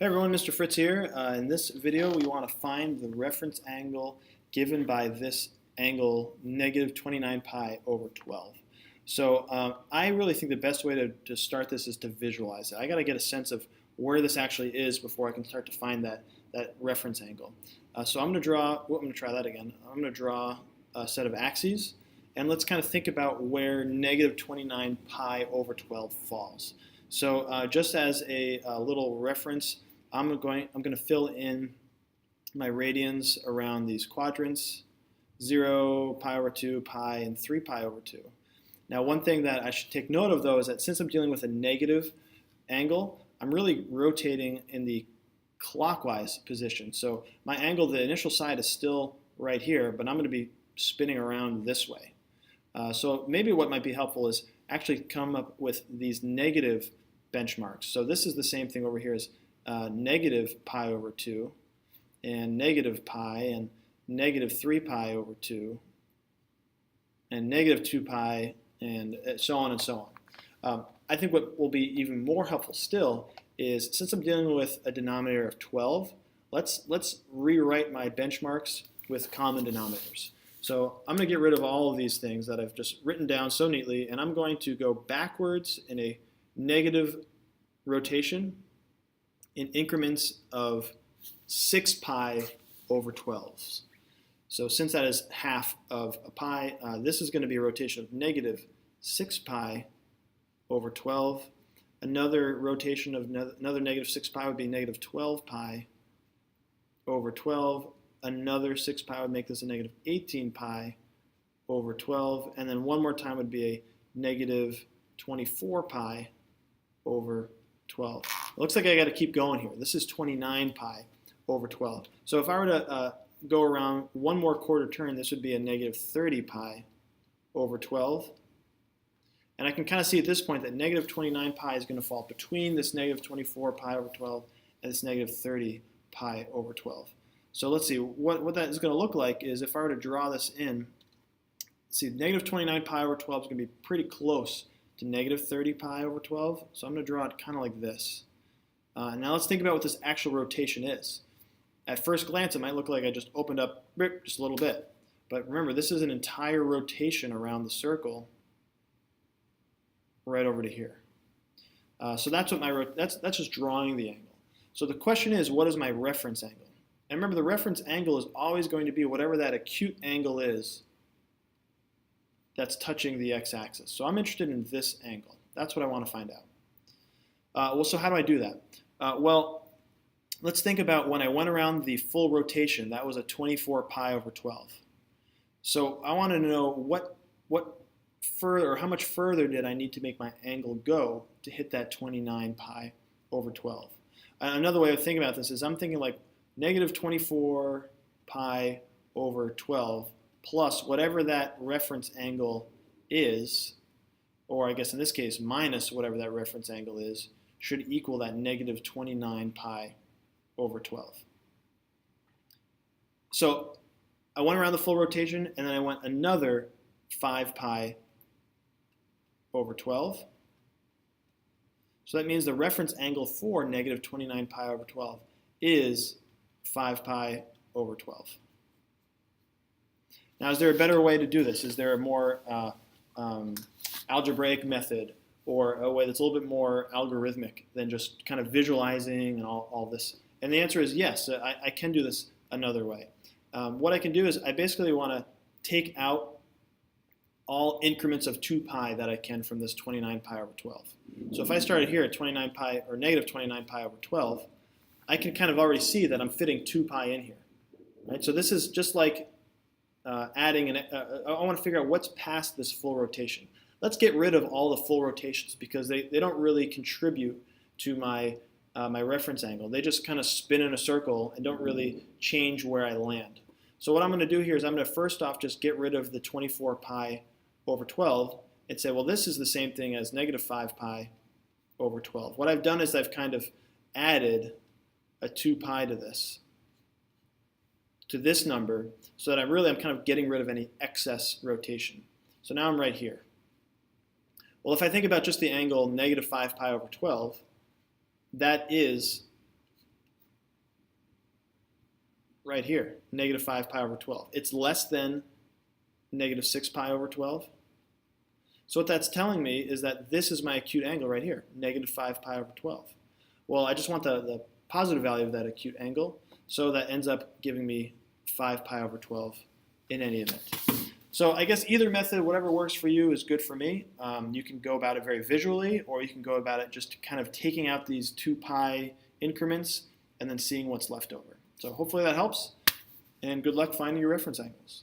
Hey everyone, Mr. Fritz here. In this video, we want to find the reference angle given by this angle, negative 29 pi over 12. So I really think the best way to start this is to visualize it. I got to get a sense of where this actually is before I can start to find that reference angle. So I'm going to try that again. I'm going to draw a set of axes, and let's kind of think about where negative 29 pi over 12 falls. So just as a little reference, I'm going to fill in my radians around these quadrants, 0, pi over 2, pi, and 3 pi over 2. Now one thing that I should take note of though is that since I'm dealing with a negative angle, I'm really rotating in the clockwise position. So my angle, the initial side is still right here, but I'm going to be spinning around this way. So maybe what might be helpful is actually come up with these negative benchmarks. So this is the same thing over here as negative pi over 2, and negative pi, and negative 3 pi over 2, and negative 2 pi, and so on and so on. I think what will be even more helpful still is, since I'm dealing with a denominator of 12, let's rewrite my benchmarks with common denominators. So I'm going to get rid of all of these things that I've just written down so neatly, and I'm going to go backwards in a negative rotation in increments of 6 pi over 12. So since that is half of a pi, this is going to be a rotation of negative 6 pi over 12. Another rotation of another negative 6 pi would be negative 12 pi over 12. Another 6 pi would make this a negative 18 pi over 12. And then one more time would be a negative 24 pi over 12. It looks like I got to keep going here. This is 29 pi over 12. So if I were to go around one more quarter turn, this would be a negative 30 pi over 12. And I can kind of see at this point that negative 29 pi is going to fall between this negative 24 pi over 12 and this negative 30 pi over 12. So let's see, what that is going to look like is if I were to draw this in, see, negative 29 pi over 12 is going to be pretty close to negative 30 pi over 12. So I'm going to draw it kind of like this. Now let's think about what this actual rotation is. At first glance, it might look like I just opened up just a little bit. But remember, this is an entire rotation around the circle right over to here. So that's what that's just drawing the angle. So the question is, what is my reference angle? And remember, the reference angle is always going to be whatever that acute angle is that's touching the x-axis. So I'm interested in this angle. That's what I want to find out. Well, so how do I do that? Well, let's think about when I went around the full rotation. That was a 24 pi over 12. So I want to know what further, or how much further did I need to make my angle go to hit that 29 pi over 12. Another way of thinking about this is I'm thinking like negative 24 pi over 12 plus whatever that reference angle is, or I guess in this case minus whatever that reference angle is, should equal that negative 29 pi over 12. So I went around the full rotation, and then I went another 5 pi over 12. So that means the reference angle for negative 29 pi over 12 is 5 pi over 12. Now, is there a better way to do this? Is there a more algebraic method, or a way that's a little bit more algorithmic than just kind of visualizing and all this? And the answer is yes, I can do this another way. What I can do is I basically want to take out all increments of 2 pi that I can from this 29 pi over 12. So if I started here at 29 pi, or negative 29 pi over 12, I can kind of already see that I'm fitting 2 pi in here. Right? So this is just like adding I want to figure out what's past this full rotation. Let's get rid of all the full rotations because they don't really contribute to my reference angle. They just kind of spin in a circle and don't really change where I land. So what I'm going to do here is I'm going to first off just get rid of the 24 pi over 12 and say, well, this is the same thing as negative 5 pi over 12. What I've done is I've kind of added a 2 pi to this number, so that I'm kind of getting rid of any excess rotation. So now I'm right here. Well, if I think about just the angle negative 5 pi over 12, that is right here, negative 5 pi over 12. It's less than negative 6 pi over 12. So what that's telling me is that this is my acute angle right here, negative 5 pi over 12. Well, I just want the positive value of that acute angle, so that ends up giving me 5 pi over 12 in any event. So I guess either method, whatever works for you, is good for me. You can go about it very visually, or you can go about it just kind of taking out these 2 pi increments and then seeing what's left over. So hopefully that helps, and good luck finding your reference angles.